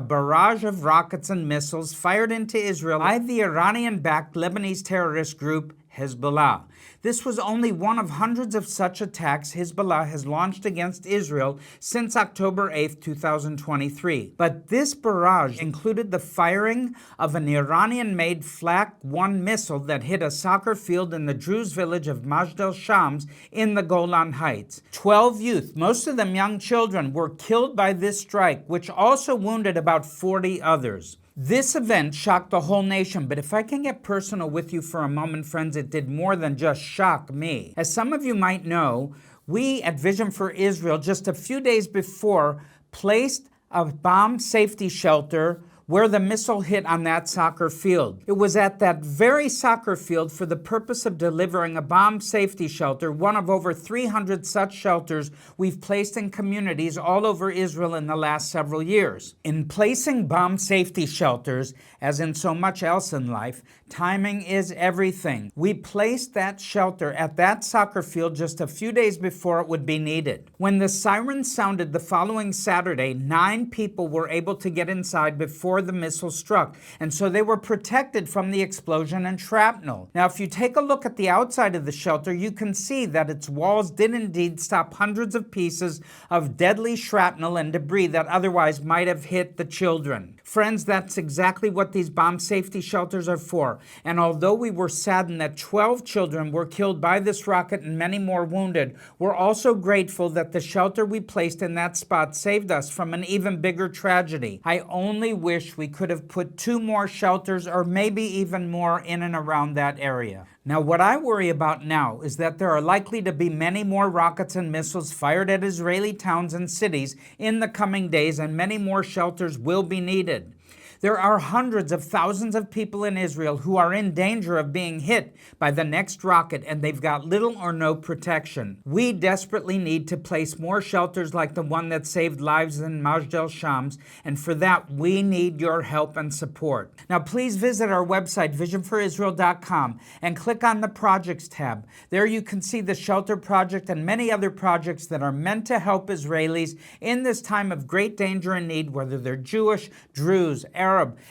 barrage of rockets and missiles fired into Israel by the Iranian-backed Lebanese terrorist group Hezbollah. This was only one of hundreds of such attacks Hezbollah has launched against Israel since October 8, 2023. But this barrage included the firing of an Iranian-made Flak-1 missile that hit a soccer field in the Druze village of Majdal Shams in the Golan Heights. 12 youth, most of them young children, were killed by this strike, which also wounded about 40 others. This event shocked the whole nation, but if I can get personal with you for a moment, friends, it did more than just shock me. As some of you might know, we at Vision for Israel, just a few days before, placed a bomb safety shelter where the missile hit on that soccer field. It was at that very soccer field for the purpose of delivering a bomb safety shelter, one of over 300 such shelters we've placed in communities all over Israel in the last several years. In placing bomb safety shelters, as in so much else in life, timing is everything. We placed that shelter at that soccer field just a few days before it would be needed. When the siren sounded the following Saturday, 9 people were able to get inside before the missile struck, and so they were protected from the explosion and shrapnel. Now, if you take a look at the outside of the shelter, you can see that its walls did indeed stop hundreds of pieces of deadly shrapnel and debris that otherwise might have hit the children. Friends, that's exactly what these bomb safety shelters are for. And although we were saddened that 12 children were killed by this rocket and many more wounded, we're also grateful that the shelter we placed in that spot saved us from an even bigger tragedy. I only wish we could have put 2 more shelters or maybe even more in and around that area. Now, what I worry about now is that there are likely to be many more rockets and missiles fired at Israeli towns and cities in the coming days, and many more shelters will be needed. There are hundreds of thousands of people in Israel who are in danger of being hit by the next rocket, and they've got little or no protection. We desperately need to place more shelters like the one that saved lives in Majdal Shams, and for that, we need your help and support. Now, please visit our website, visionforisrael.com, and click on the Projects tab. There you can see the Shelter Project and many other projects that are meant to help Israelis in this time of great danger and need, whether they're Jewish, Druze, Arab,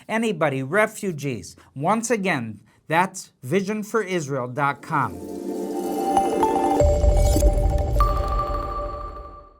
anybody, refugees. Once again, that's visionforisrael.com.